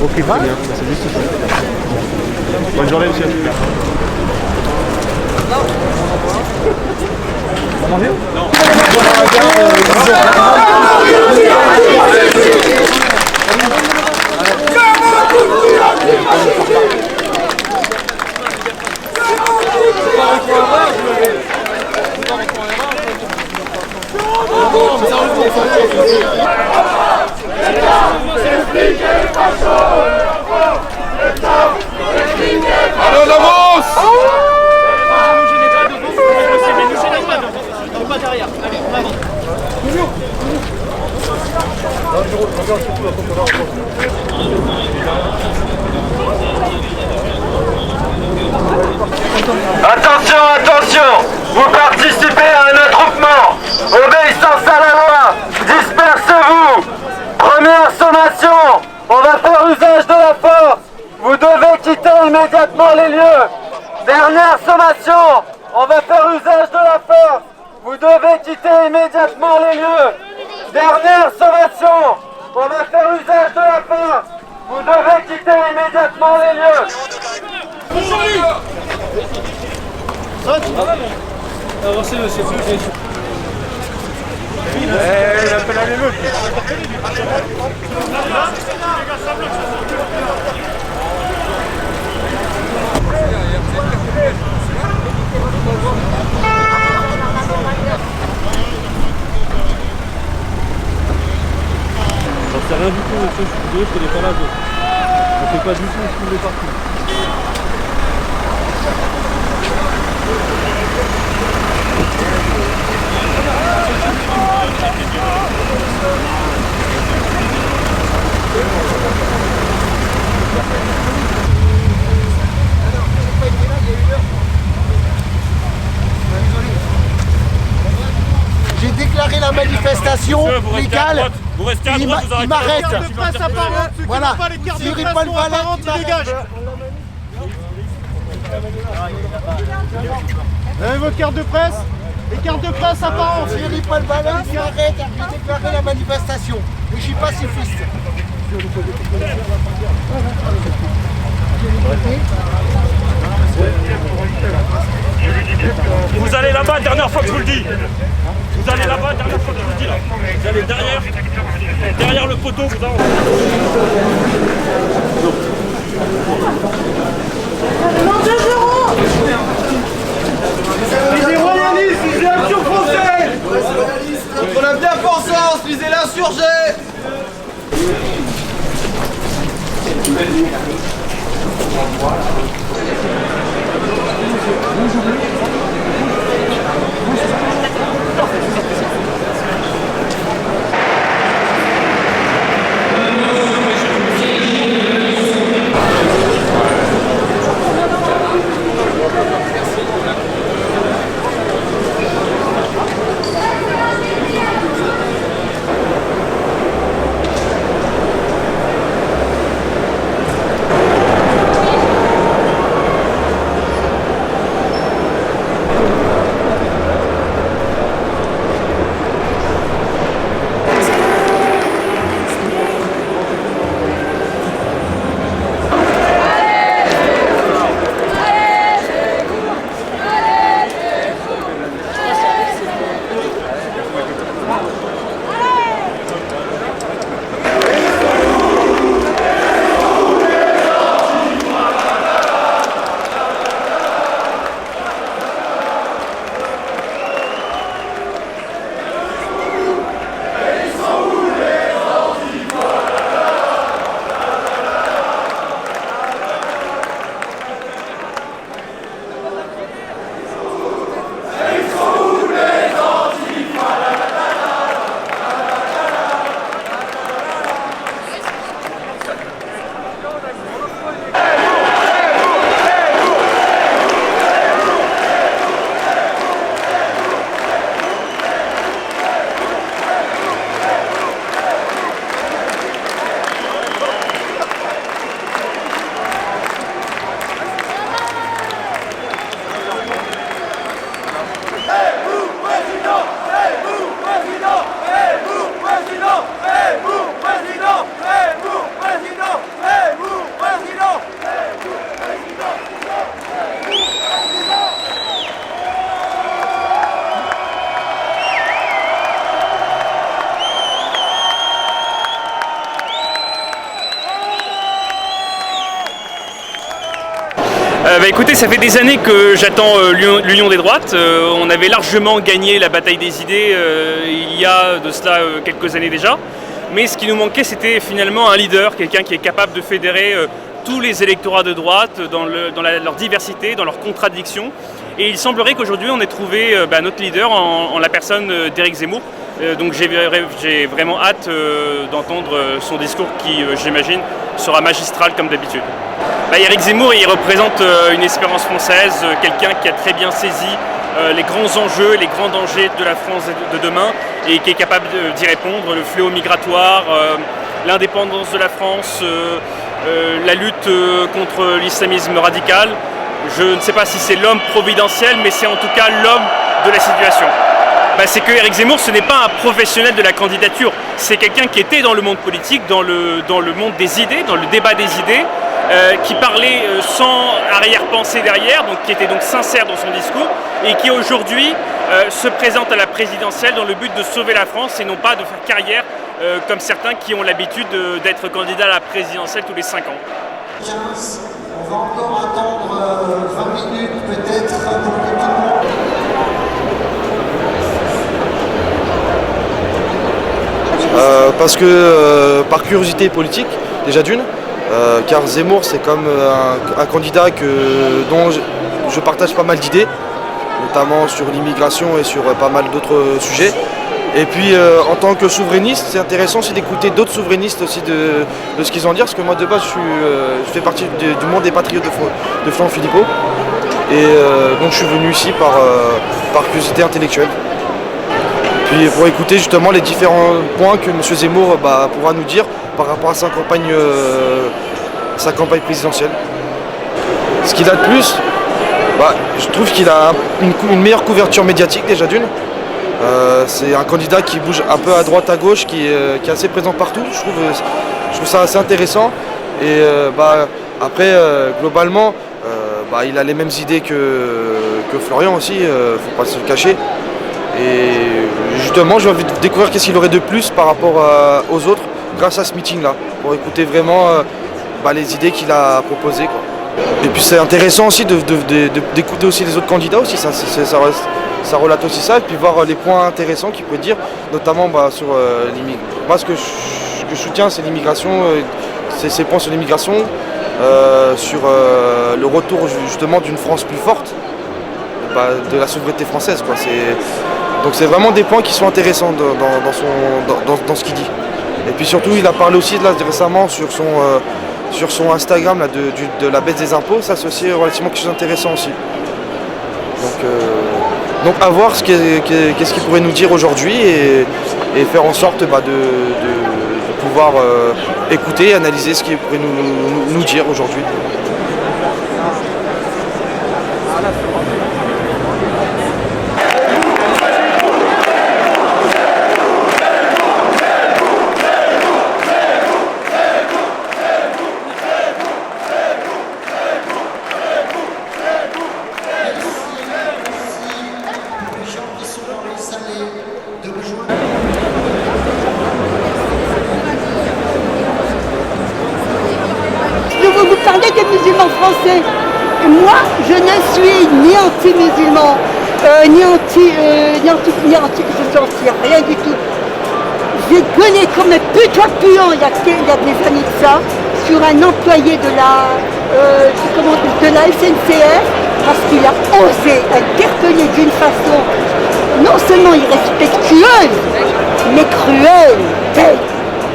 Ok, très bien, c'est juste ça. Bonne journée, monsieur. On va manger? Non. Allez, on avance! Attention, attention! Vous participez à un attroupement! Obéissance à la loi! Dispersez-vous! Première sommation! On va faire usage de la force! Vous devez quitter immédiatement les lieux! Dernière sommation! On va faire usage de la force! Vous devez quitter immédiatement les lieux! Dernière sommation! On va faire usage de la force! Vous devez quitter immédiatement les lieux! Avancez, monsieur. Il appelle à l'émeute. J'en sais rien du tout, monsieur. Je suis désolé, je connais pas la zone. On fait pas du tout ce qu'on est parti. J'ai déclaré la manifestation légale. Vous restez à droite, vous Il m'arrête. Voilà. Thierry Paul Valette, il m'arrête. Vous avez votre carte de presse? Les cartes de presse apparentes. Thierry Paul Valette, il m'arrête. J'ai déclaré la manifestation. Et je suis pacifiste. Vous allez là-bas, dernière fois que je vous le dis. Vous allez là-bas, dernière fois que je vous le dis là. Vous allez derrière le poteau, vous avancez. Lisez royalistes, lisez Action française. Contre la bien-pensance, lisez l'insurgé. Écoutez, ça fait des années que j'attends l'union des droites. On avait largement gagné la bataille des idées il y a de cela quelques années déjà. Mais ce qui nous manquait, c'était finalement un leader, quelqu'un qui est capable de fédérer tous les électorats de droite dans leur diversité, dans leurs contradictions. Et il semblerait qu'aujourd'hui on ait trouvé notre leader en la personne d'Éric Zemmour. Donc j'ai vraiment hâte d'entendre son discours qui, j'imagine, sera magistral comme d'habitude. Éric Zemmour, il représente une espérance française, quelqu'un qui a très bien saisi les grands enjeux, les grands dangers de la France de demain et qui est capable d'y répondre. Le fléau migratoire, l'indépendance de la France, la lutte contre l'islamisme radical. Je ne sais pas si c'est l'homme providentiel, mais c'est en tout cas l'homme de la situation. C'est que Éric Zemmour, ce n'est pas un professionnel de la candidature, c'est quelqu'un qui était dans le monde politique, dans le monde des idées, dans le débat des idées, qui parlait sans arrière-pensée derrière, donc qui était donc sincère dans son discours, et qui aujourd'hui se présente à la présidentielle dans le but de sauver la France et non pas de faire carrière comme certains qui ont l'habitude d'être candidats à la présidentielle tous les 5 ans. 15, on va encore attendre 20 minutes peut-être pour que tout le monde... Parce que par curiosité politique, déjà d'une, car Zemmour c'est comme un candidat dont je partage pas mal d'idées, notamment sur l'immigration et sur pas mal d'autres sujets. Et puis en tant que souverainiste, c'est intéressant aussi d'écouter d'autres souverainistes aussi de ce qu'ils ont à dire, parce que moi de base je fais partie du monde des patriotes de Florent Philippot. Et donc je suis venu ici par curiosité intellectuelle. Puis pour écouter justement les différents points que M. Zemmour pourra nous dire par rapport à sa campagne présidentielle. Ce qu'il a de plus, je trouve qu'il a une meilleure couverture médiatique déjà d'une. C'est un candidat qui bouge un peu à droite à gauche, qui est assez présent partout. Je trouve ça assez intéressant. Et après, globalement, il a les mêmes idées que Florian aussi, faut pas se le cacher. Et justement, j'ai envie de découvrir qu'est-ce qu'il aurait de plus par rapport aux autres grâce à ce meeting-là, pour écouter vraiment les idées qu'il a proposées, quoi. Et puis c'est intéressant aussi d'écouter aussi les autres candidats aussi, ça relate aussi ça, et puis voir les points intéressants qu'il peut dire, notamment sur l'immigration. Moi ce que je soutiens, c'est l'immigration, ces points sur l'immigration, sur le retour justement d'une France plus forte, de la souveraineté française, quoi. Donc c'est vraiment des points qui sont intéressants dans ce qu'il dit. Et puis surtout, il a parlé aussi récemment sur son Instagram de la baisse des impôts. Ça, c'est aussi relativement quelque chose d'intéressant aussi. Donc à voir qu'est-ce qu'il pourrait nous dire aujourd'hui et faire en sorte de pouvoir écouter et analyser ce qu'il pourrait nous dire aujourd'hui. Vous parlez des musulmans français. Et moi, je ne suis ni anti-musulman, ni anti, rien du tout. J'ai gueulé comme un putois puant il y a des années de ça sur un employé de la SNCF parce qu'il a osé interpeller d'une façon non seulement irrespectueuse, mais cruelle.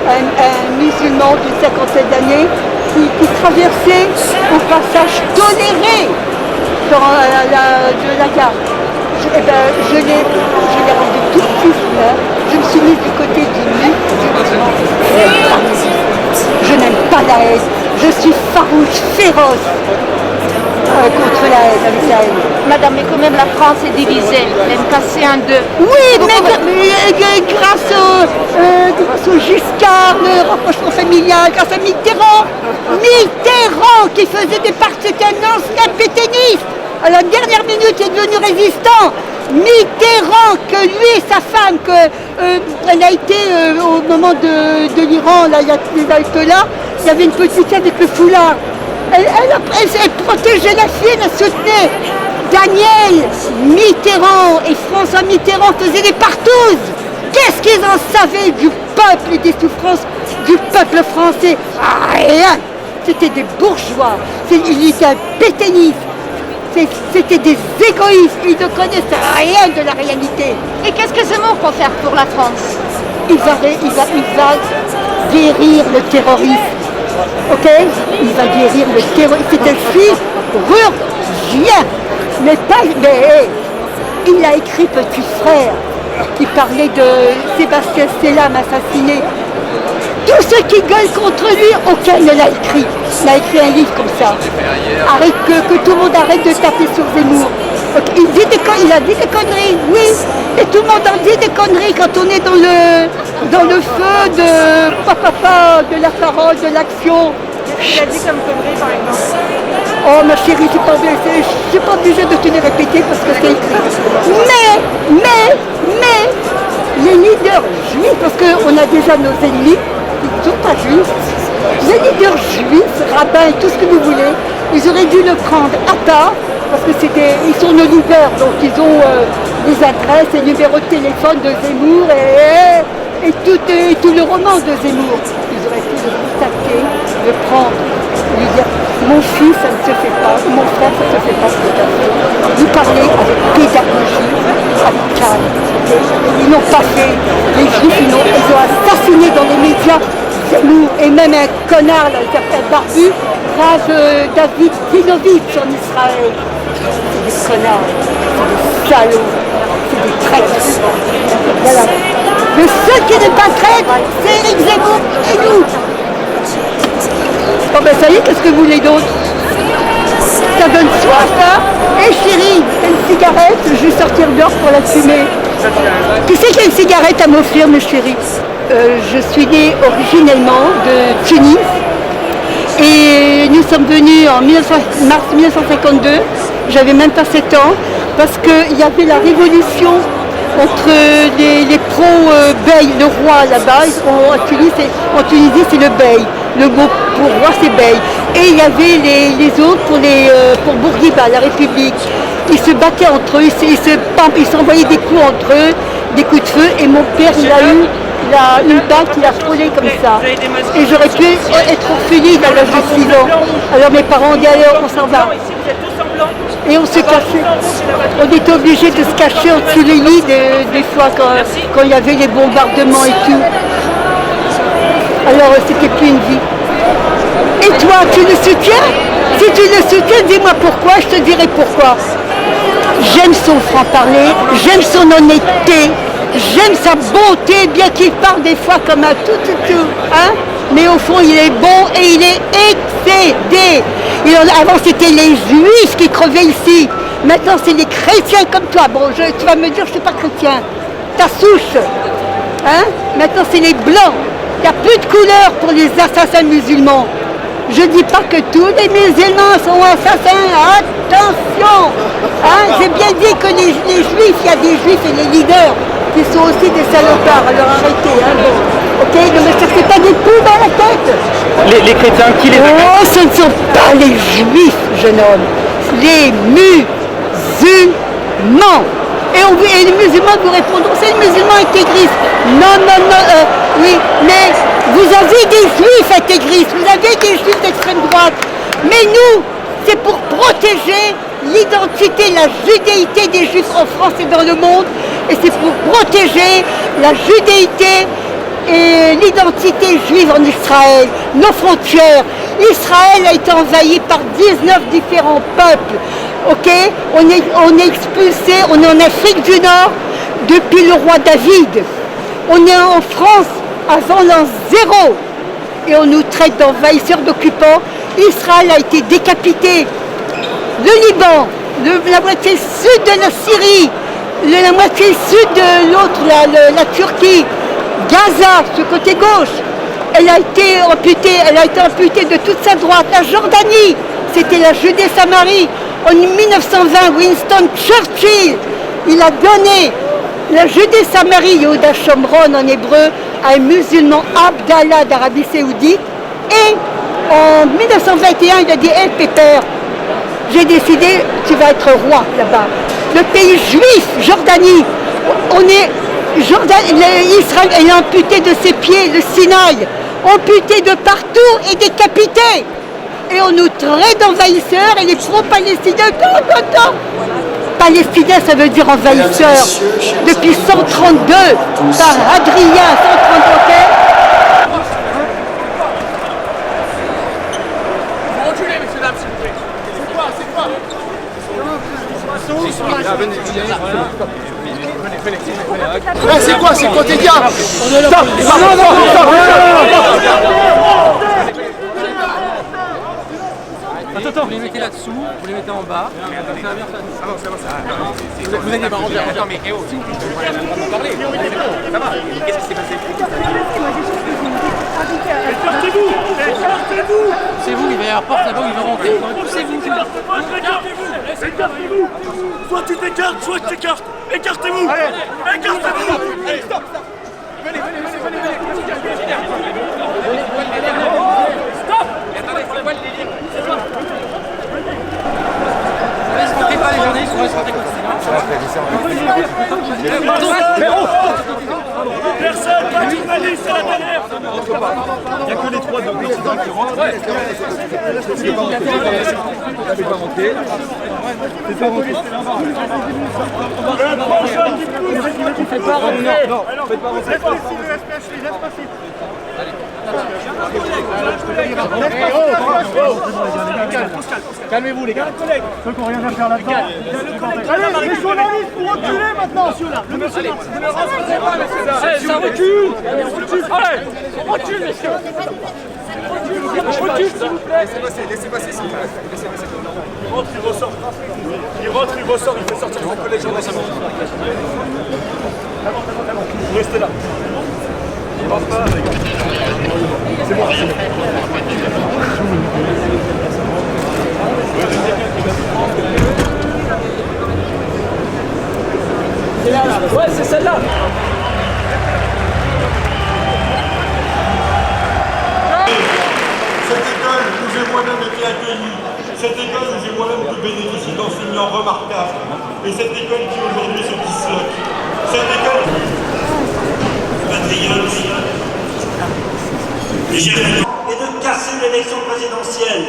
Un musulman d'une cinquantaine d'années qui traversait au passage toléré de la gare. Je l'ai rendu tout de suite. Je me suis mise du côté du musulman. Je n'aime pas la haine. Je suis farouche, féroce contre la haine, avec la haine. Madame, mais quand même la France est divisée, même cassée en deux. Oui, mais grâce au Giscard, le rapprochement familial, grâce à Mitterrand qui faisait des partis, c'était un ancien pétainiste. À la dernière minute, il est devenu résistant. Mitterrand, que lui et sa femme, elle a été au moment de l'Iran, là, il y a là, il y avait une petite fille avec le foulard. Elle protégeait la fille, elle la soutenait. Daniel Mitterrand et François Mitterrand faisaient des partouzes. Qu'est-ce qu'ils en savaient du peuple et des souffrances du peuple français? Rien. C'était des bourgeois, ils étaient pétainistes, c'était des égoïstes, ils ne connaissaient rien de la réalité. Et qu'est-ce que Zemmour peut faire pour la France? Il va guérir le terrorisme. Ok? Il va guérir le terrorisme. C'est un chirurgien. Mais il a écrit Petit Frère, qui parlait de Sébastien Selam assassiné. Tous ceux qui gueulent contre lui, aucun ne l'a écrit. Il a écrit un livre comme ça. Arrête que tout le monde arrête de taper sur Zemmour. Il a dit des conneries, oui. Et tout le monde en dit des conneries quand on est dans le feu de la parole, de l'action. Qu'est-ce qu'il a dit comme conneries par exemple? Oh ma chérie, je suis pas obligée de te les répéter parce que c'est écrit. Mais, les leaders juifs, parce qu'on a déjà nos ennemis, ils ne sont pas juifs, les leaders juifs, rabbins et tout ce que vous voulez, ils auraient dû le prendre à part, parce que ils sont nos leaders, donc ils ont les adresses et numéros de téléphone de Zemmour et tout le roman de Zemmour. Ils auraient pu le contacter, le prendre, lui dire mon fils, ça ne se fait pas, mon frère, ça ne se fait pas ce que tu as fait. Lui parler avec pédagogie, avec calme. Ils n'ont pas fait, les juifs, ils ont assassiné dans les médias Zemmour et même un connard, là, il s'appelle Barbu, Rav David Dinovitch en Israël. C'est des connards, c'est des salauds, c'est des traîtres. Voilà. Le seul qui n'est pas traître, c'est Éric Zemmour et nous. Oh ben ça y est, qu'est-ce que vous voulez d'autre? Ça donne soif, hein? Hé chérie, t'as une cigarette? Je vais sortir dehors pour la fumer. Qui c'est qui a une cigarette à m'offrir, mes chéris? Je suis née originellement de Tunis et nous sommes venus en mars 1952, j'avais même pas 7 ans, parce qu'il y avait la révolution entre les pro-bey, le roi là-bas, en Tunisie c'est le bey, le mot pour roi c'est bey, et il y avait les autres pour Bourguiba, la République. Ils se battaient entre eux, ils s'envoyaient des coups entre eux, des coups de feu, et mon père il a eu une balle qui l'a frôlé comme ça. Et j'aurais pu être orpheline à l'âge de 6 ans. Alors mes parents ont dit allez, on s'en va. Et on se cachait. On était obligés de se cacher en dessous les lits des fois quand il y avait les bombardements et tout. Alors c'était plus une vie. Et toi, tu le soutiens? Si tu le soutiens, dis-moi pourquoi, je te dirai pourquoi. J'aime son franc-parler, j'aime son honnêteté, j'aime sa bonté, bien qu'il parle des fois comme un tout, hein? Mais au fond, il est bon et il est excédé. Avant, c'était les juifs qui crevaient ici. Maintenant, c'est les chrétiens comme toi. Bon, tu vas me dire, je ne suis pas chrétien. Ta souche. Hein? Maintenant, c'est les blancs. Il n'y a plus de couleur pour les assassins musulmans. Je ne dis pas que tous les musulmans sont assassins. Attention, hein? J'ai bien dit que les juifs, il y a des juifs et les leaders qui sont aussi des salopards. Alors arrêtez, hein, bon. Ok, ne me cherchez pas des coups dans la tête. Les chrétiens, qui les attaquent? Oh, ce ne sont pas les juifs, jeune homme. Les musulmans. Et les musulmans vous répondront, c'est les musulmans intégristes. Non, oui, mais vous avez des juifs intégristes, vous avez des juifs d'extrême droite. Mais nous, c'est pour protéger l'identité, la judéité des juifs en France et dans le monde. Et c'est pour protéger la judéité et l'identité juive en Israël, nos frontières. Israël a été envahi par 19 différents peuples. Ok, on est expulsé, on est en Afrique du Nord depuis le roi David. On est en France avant l'an 0 et on nous traite d'envahisseurs, d'occupants. Israël a été décapité. Le Liban, la moitié sud de la Syrie, la moitié sud de l'autre, la Turquie, Gaza, ce côté gauche, elle a été amputée de toute sa droite. La Jordanie, c'était la Judée-Samarie. En 1920, Winston Churchill, il a donné la Judée-Samarie, Yehuda Shomron en hébreu, à un musulman Abdallah d'Arabie Saoudite et En 1921, il a dit, hé Pépère, j'ai décidé, tu vas être roi là-bas. Le pays juif, Jordanie, Israël est amputé de ses pieds, le Sinaï, amputé de partout et décapité. Et on nous traite d'envahisseurs et les pro-palestiniens, non. Palestinien, ça veut dire envahisseur. Depuis 132, par Adrien, 132. C'est quoi tes gars? Attends, vous les mettez là-dessous, vous les mettez en bas. Ça va bien faire. Ah non, ça va. Vous n'allez pas rendre. Attends, mais oh, on va parler. Ça va. Qu'est-ce qui s'est passé? Écartez-vous! Écartez-vous! C'est vous, il va y avoir porte là-bas où il va rentrer. Poussez-vous. Écartez-vous! Soit tu t'écartes, soit tu t'écartes! Écartez-vous! Écartez-vous! Allez, stop! Venez. Stop! Attendez, c'est quoi le délire? On laisse rentrer pas les journalistes, on laisse rentrer comme Personne, pas de journaliste, c'est la dernière! Il n'y a que les trois de président qui rentrent. C'est pas rentré. C'est pas rentré. C'est pas rentré. Le prochain qui fait pas rentrer! Non, faites pas rentrer. Calmez-vous les gars. Ceux qui n'ont rien à faire là-dedans. Allez, les journalistes, vous reculez maintenant, monsieur là. Le monsieur là. Ça recule! Allez! On recule, messieurs! On recule, s'il vous plaît! Laissez passer, s'il vous plaît. Il rentre, il ressort. Il rentre, il ressort, il fait sortir ses collègues journalistes. Vous restez là. Il rentre pas, les gars. C'est bon, c'est bon. C'est là, là. Ouais, c'est celle-là. Cette école où j'ai moi-même été accueilli, cette école où j'ai moi-même pu bénéficier d'enseignants remarquables, et cette école qui aujourd'hui se disloque, cette école patriote et de casser l'élection présidentielle.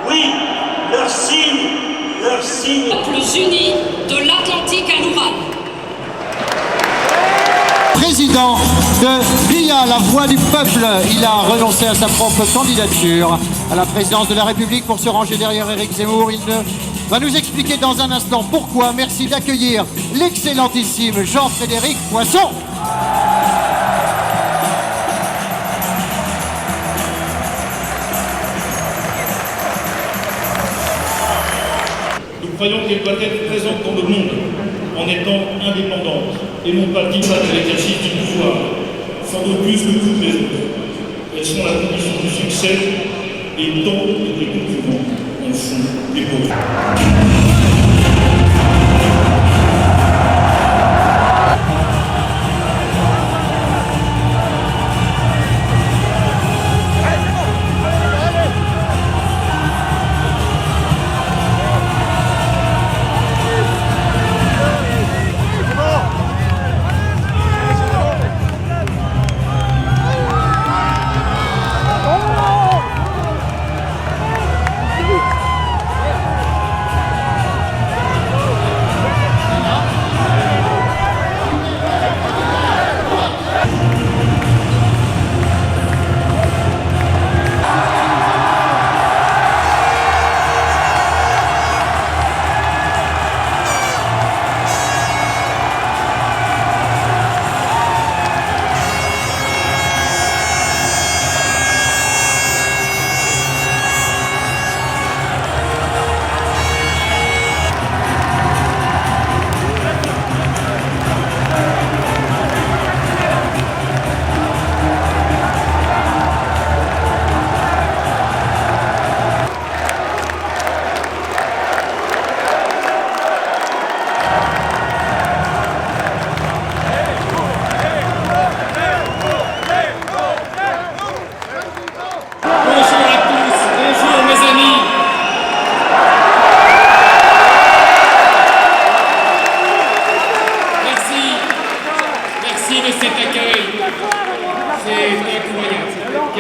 Oui, leur signe. Plus unis de l'Atlantique à l'Oural. Président de BIA, la voix du peuple, il a renoncé à sa propre candidature à la présidence de la République pour se ranger derrière Éric Zemmour. Il va nous expliquer dans un instant pourquoi. Merci d'accueillir l'excellentissime Jean-Frédéric Poisson. Nous croyons qu'elle doit être présente dans le monde en étant indépendante et non pas dictate à l'exercice du pouvoir, sans doute plus que toutes les autres. Elles sont la condition du succès et tant que des concurrents en font des pauvres.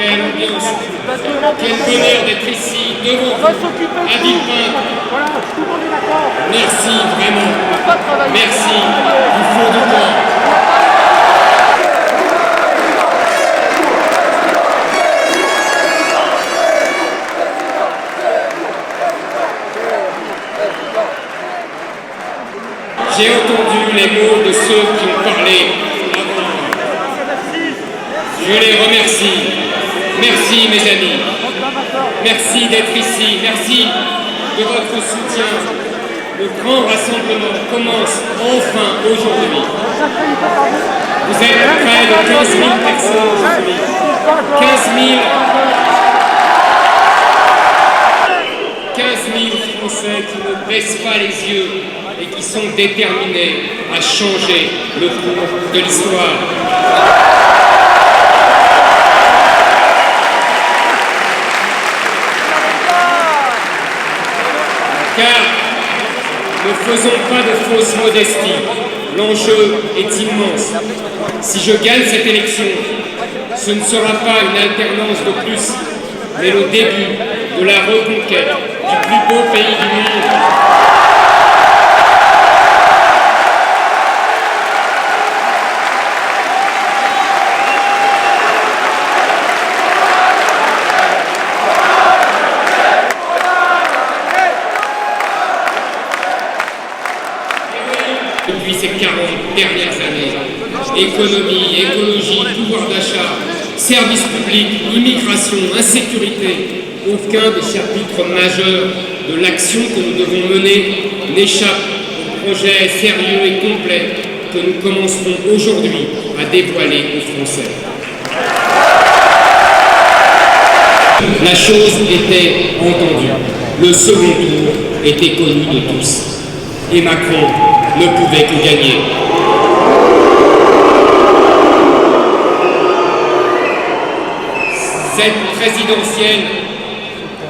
belle ambiance. Quel bonheur d'être ici, devant vous, à Villepinte. Merci, vraiment. Merci, du fond du cœur. J'ai entendu les mots de ceux qui ont parlé avant moi. Je les remercie. Merci mes amis. Merci d'être ici. Merci de votre soutien. Le grand rassemblement commence enfin aujourd'hui. Vous êtes près de 15 000 personnes aujourd'hui. 15 000 Français qui ne baissent pas les yeux et qui sont déterminés à changer le cours de l'histoire. Car ne faisons pas de fausse modestie, l'enjeu est immense. Si je gagne cette élection, ce ne sera pas une alternance de plus, mais le début de la reconquête du plus beau pays du monde. Depuis ces 40 dernières années, économie, écologie, pouvoir d'achat, services publics, immigration, insécurité, aucun des chapitres majeurs de l'action que nous devons mener n'échappe au projet sérieux et complet que nous commencerons aujourd'hui à dévoiler aux Français. La chose était entendue. Le second tour était connu de tous. Et Macron ne pouvait que gagner. Cette présidentielle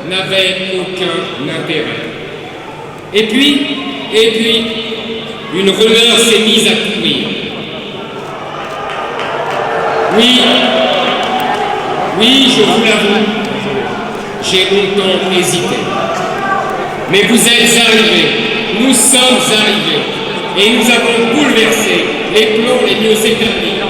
n'avait aucun intérêt. Et puis, une rumeur s'est mise à courir. Oui, je vous l'avoue, j'ai longtemps hésité. Mais vous êtes arrivés, nous sommes arrivés, et nous avons bouleversé les plans les mieux établis.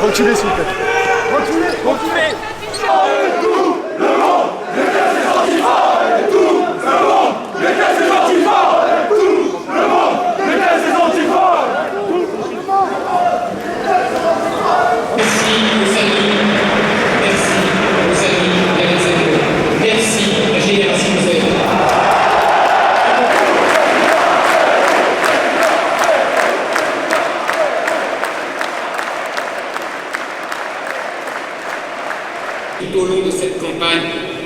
Reculez s'il vous plaît. Reculez. Tout au long de cette campagne,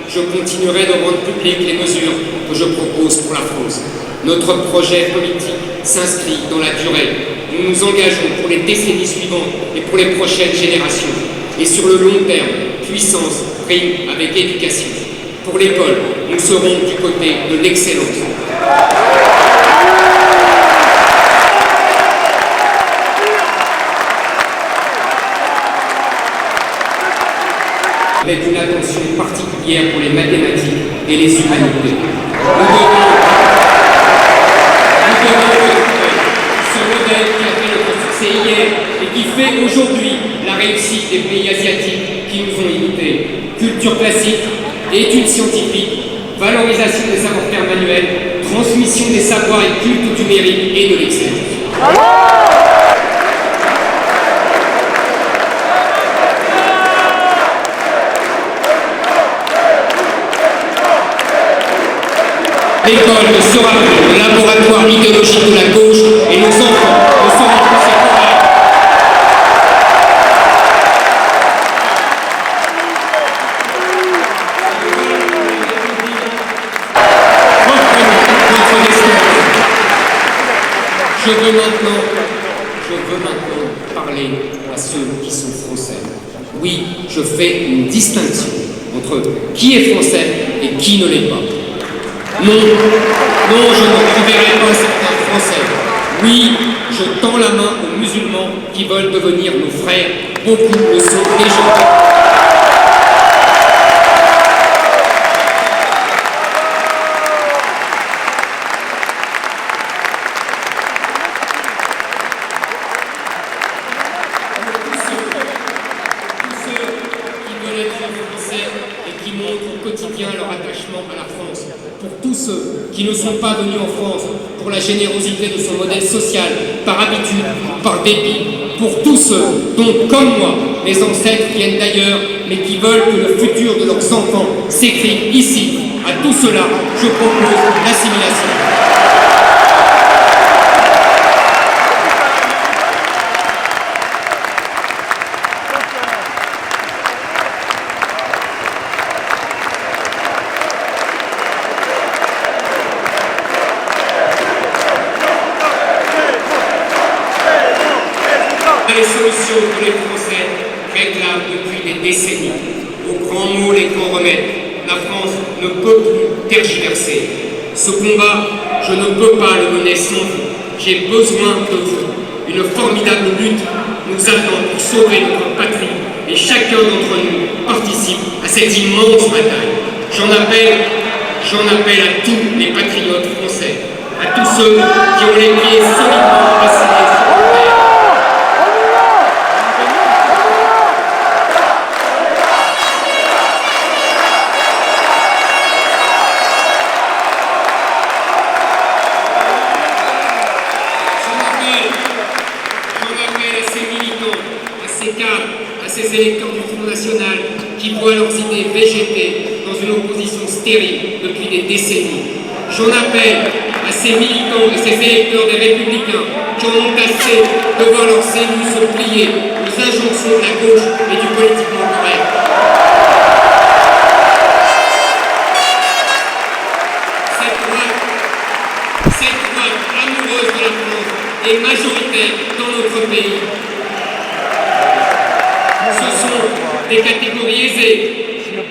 je continuerai de rendre publiques les mesures que je propose pour la France. Notre projet politique s'inscrit dans la durée. Nous nous engageons pour les décennies suivantes et pour les prochaines générations. Et sur le long terme, puissance prime avec éducation. Pour l'école, nous serons du côté de l'excellence. avec une attention particulière pour les mathématiques et les humanités. Nous devons retrouver ce modèle qui a fait notre succès hier et qui fait aujourd'hui la réussite des pays asiatiques qui nous ont imités. Culture classique, études scientifiques, valorisation des savoir-faire manuels, transmission des savoirs et culte du mérite et de l'excellence. L'école ne sera plus le laboratoire idéologique de la gauche et nos enfants ne seront plus ses cobayes. Reprenons notre destin. Je veux maintenant parler à ceux qui sont français. Oui, je fais une distinction entre qui est français et qui ne l'est pas. Non, je ne renverrai pas certains Français. Oui, je tends la main aux musulmans qui veulent devenir nos frères. Beaucoup le sont déjà. Qui ne sont pas venus en France pour la générosité de son modèle social, par habitude, par dépit, pour tous ceux dont, comme moi, les ancêtres viennent d'ailleurs, mais qui veulent que le futur de leurs enfants s'écrive ici. À tout cela, je propose l'assimilation. Les solutions que les Français réclament depuis des décennies. Aux grands mots, les grands remèdes. La France ne peut plus tergiverser. Ce combat, je ne peux pas le mener sans vous. J'ai besoin de vous. Une formidable lutte nous attend pour sauver notre patrie et chacun d'entre nous participe à cette immense bataille. J'en appelle à tous les patriotes français, à tous ceux qui ont les pieds solidement assis. À ces électeurs du Front National qui voient leurs idées végéter dans une opposition stérile depuis des décennies. J'en appelle à ces militants et ces électeurs des Républicains qui en ont assez de voir leurs élus se plier aux injonctions de la gauche et du politiquement correct. Cette droite amoureuse de la France est majoritaire dans notre pays. Ce sont des catégories aisées,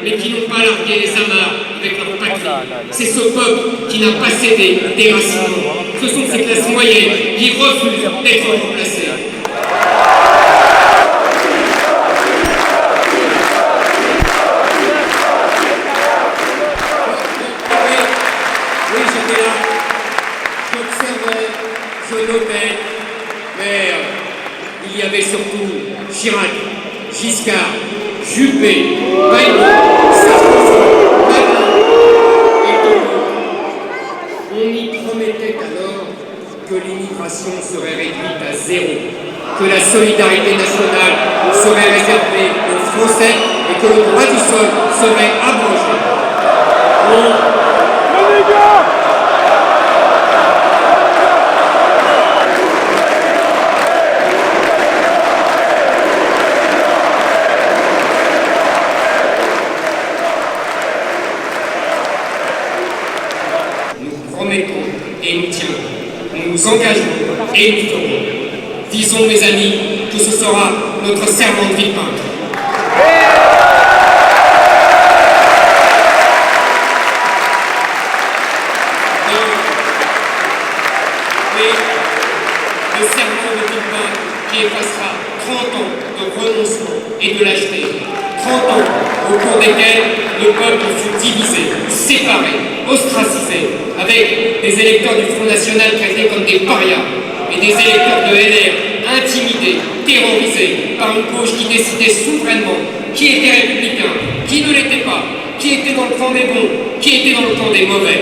mais qui n'ont pas largué les amarres avec leur patrie. C'est ce peuple qui n'a pas cédé au déracinement. Ce sont ces classes moyennes qui refusent d'être remplacées. Oui, j'étais là. J'observais, je notais, mais il y avait surtout Chirac, Giscard, Juppé, Bayrou, Sarkozy, Macron et d'autres. On y promettait alors que l'immigration serait réduite à zéro, que la solidarité nationale serait réservée aux Français et que le droit du sol serait abrogé. Et nous tiendrons, nous nous engagerons et nous ferons. Disons, mes amis, que ce sera notre serment de villepinte. Mais le serment de villepinte qui effacera 30 ans de renoncement et de lâcheté, 30 ans au cours desquels le peuple fut divisé, séparé, ostracisé, avec des électeurs du Front National traités comme des parias et des électeurs de LR intimidés, terrorisés par une gauche qui décidait souverainement qui était républicain, qui ne l'était pas, qui était dans le camp des bons, qui était dans le camp des mauvais.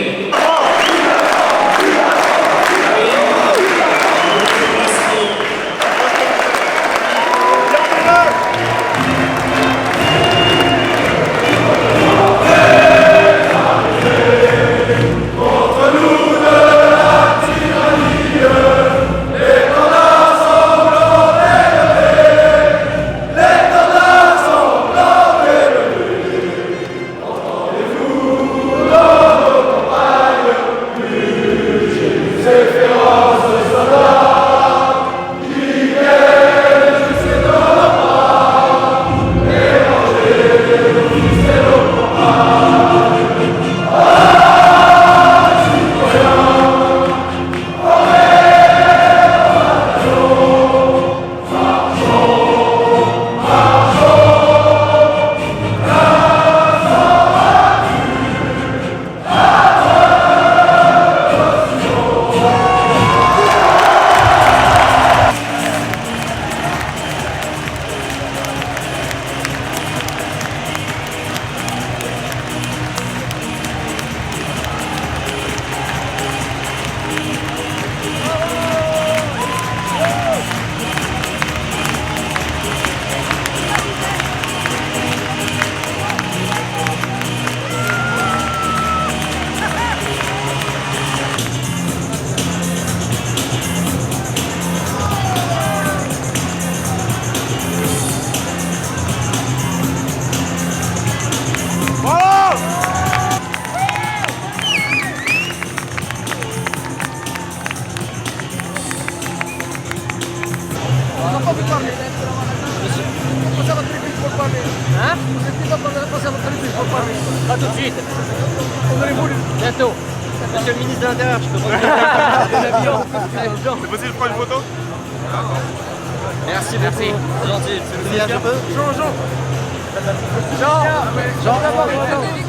Pas tout de suite. Bientôt. Monsieur le ministre de l'Intérieur, je peux prendre C'est possible de prendre une photo? Merci, merci. C'est gentil. Un peu. Jean, d'abord.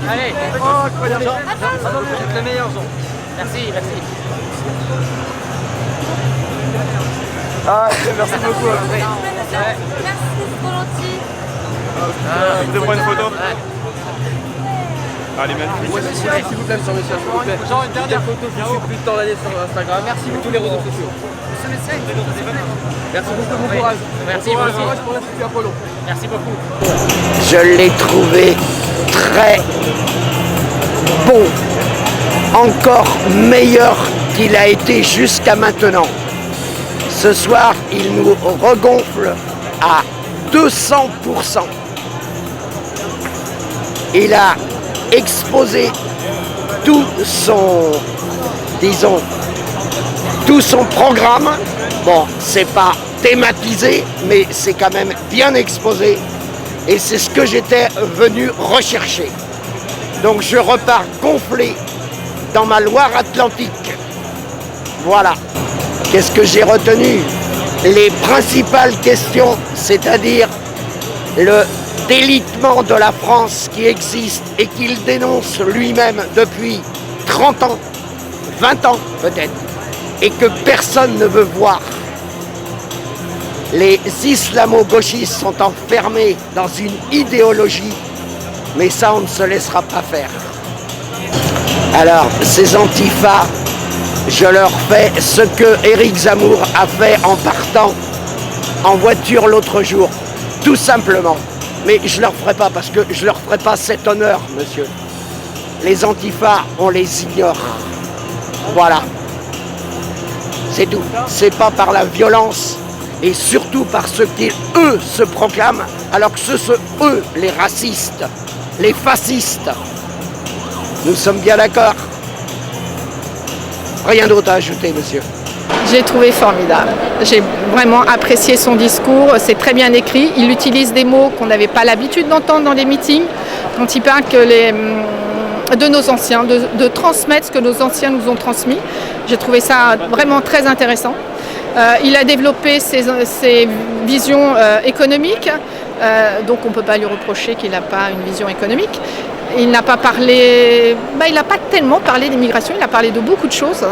Allez. Oh, incroyable. Jean, c'est le meilleur, Jean. Merci, merci. Ah, merci beaucoup. Merci, c'est trop gentil. Vous devez prendre une photo? Allez, magnifique. Ouais, s'il vous plaît, monsieur, s'il vous plaît. Genre une dernière photo, je suis plus de temps d'année sur Instagram. Merci beaucoup. Tous les réseaux sociaux. Merci beaucoup, bon courage. Merci, bon courage pour l'Institut Apollo. Merci beaucoup. Je l'ai trouvé très bon, encore meilleur qu'il a été jusqu'à maintenant. Ce soir, il nous regonfle à 200%. Il a exposé tout son, disons, tout son programme. Bon, c'est pas thématisé, mais c'est quand même bien exposé. Et c'est ce que j'étais venu rechercher. Donc je repars gonflé dans ma Loire-Atlantique. Voilà. Qu'est-ce que j'ai retenu? Les principales questions, c'est-à-dire le délitement de la France qui existe et qu'il dénonce lui-même depuis 30 ans, 20 ans peut-être, et que personne ne veut voir. Les islamo-gauchistes sont enfermés dans une idéologie, mais ça on ne se laissera pas faire. Alors, ces antifas, je leur fais ce que Éric Zemmour a fait en partant en voiture l'autre jour, tout simplement. Mais je ne leur ferai pas parce que je ne leur ferai pas cet honneur, monsieur. Les antifas, on les ignore. Voilà. C'est tout. C'est pas par la violence et surtout par ce qu'eux se proclament, alors que ce sont eux les racistes, les fascistes. Nous sommes bien d'accord. Rien d'autre à ajouter, monsieur. J'ai trouvé formidable. J'ai vraiment apprécié son discours. C'est très bien écrit. Il utilise des mots qu'on n'avait pas l'habitude d'entendre dans les meetings. Quand il parle de nos anciens, de transmettre ce que nos anciens nous ont transmis. J'ai trouvé ça vraiment très intéressant. Il a développé ses visions économiques. Donc on ne peut pas lui reprocher qu'il n'a pas une vision économique. Il n'a pas parlé, il n'a pas tellement parlé d'immigration, il a parlé de beaucoup de choses,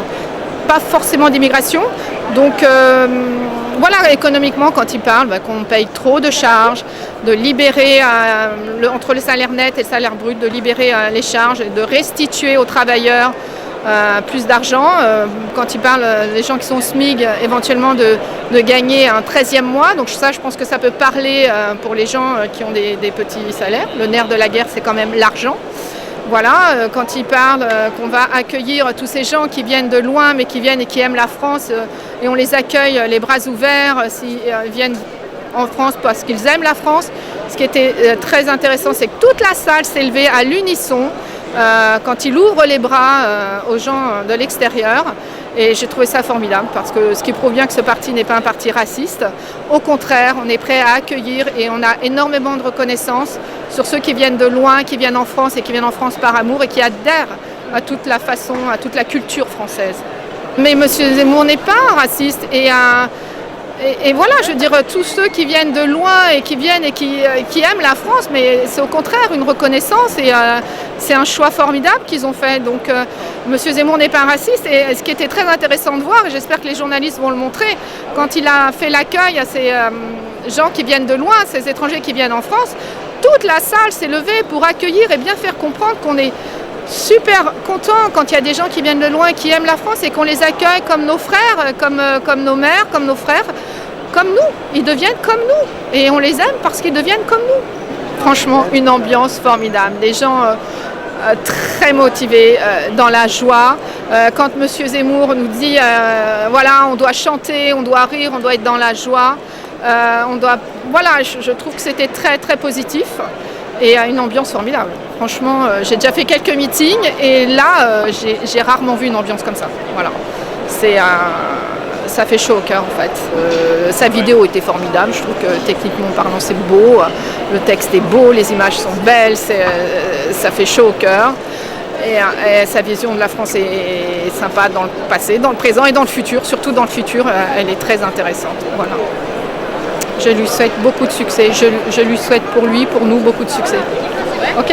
pas forcément d'immigration. Donc voilà, économiquement, quand il parle qu'on paye trop de charges, de libérer, entre le salaire net et le salaire brut, de libérer les charges et de restituer aux travailleurs plus d'argent. Quand il parle, les gens qui sont au SMIC, éventuellement de gagner un 13e mois. Donc ça, je pense que ça peut parler pour les gens qui ont des petits salaires. Le nerf de la guerre, c'est quand même l'argent. Voilà, quand il parle qu'on va accueillir tous ces gens qui viennent de loin, mais qui viennent et qui aiment la France, et on les accueille les bras ouverts s'ils viennent en France parce qu'ils aiment la France. Ce qui était très intéressant, c'est que toute la salle s'est levée à l'unisson quand il ouvre les bras aux gens de l'extérieur. Et j'ai trouvé ça formidable parce que ce qui prouve bien que ce parti n'est pas un parti raciste. Au contraire, on est prêt à accueillir et on a énormément de reconnaissance sur ceux qui viennent de loin, qui viennent en France et qui viennent en France par amour et qui adhèrent à toute la façon, à toute la culture française. Mais M. Zemmour n'est pas raciste et voilà, je veux dire, tous ceux qui viennent de loin et qui viennent et qui aiment la France, mais c'est au contraire une reconnaissance et c'est un choix formidable qu'ils ont fait. Donc M. Zemmour n'est pas un raciste et ce qui était très intéressant de voir, et j'espère que les journalistes vont le montrer, quand il a fait l'accueil à ces gens qui viennent de loin, ces étrangers qui viennent en France, toute la salle s'est levée pour accueillir et bien faire comprendre qu'on est super content quand il y a des gens qui viennent de loin et qui aiment la France et qu'on les accueille comme nos frères, comme nos mères, comme nos frères, comme nous. Ils deviennent comme nous et on les aime parce qu'ils deviennent comme nous. Franchement, une ambiance formidable. Des gens très motivés, dans la joie. Quand M. Zemmour nous dit voilà, on doit chanter, on doit rire, on doit être dans la joie, voilà, je trouve que c'était très très positif. Et une ambiance formidable. Franchement, j'ai déjà fait quelques meetings et là, j'ai rarement vu une ambiance comme ça. Voilà. Ça fait chaud au cœur en fait. Sa vidéo était formidable, je trouve que techniquement parlant c'est beau, le texte est beau, les images sont belles, ça fait chaud au cœur. Et sa vision de la France est sympa dans le passé, dans le présent et dans le futur. Surtout dans le futur, elle est très intéressante. Voilà. Je lui souhaite beaucoup de succès. Je lui souhaite pour lui, pour nous, beaucoup de succès. Ok ?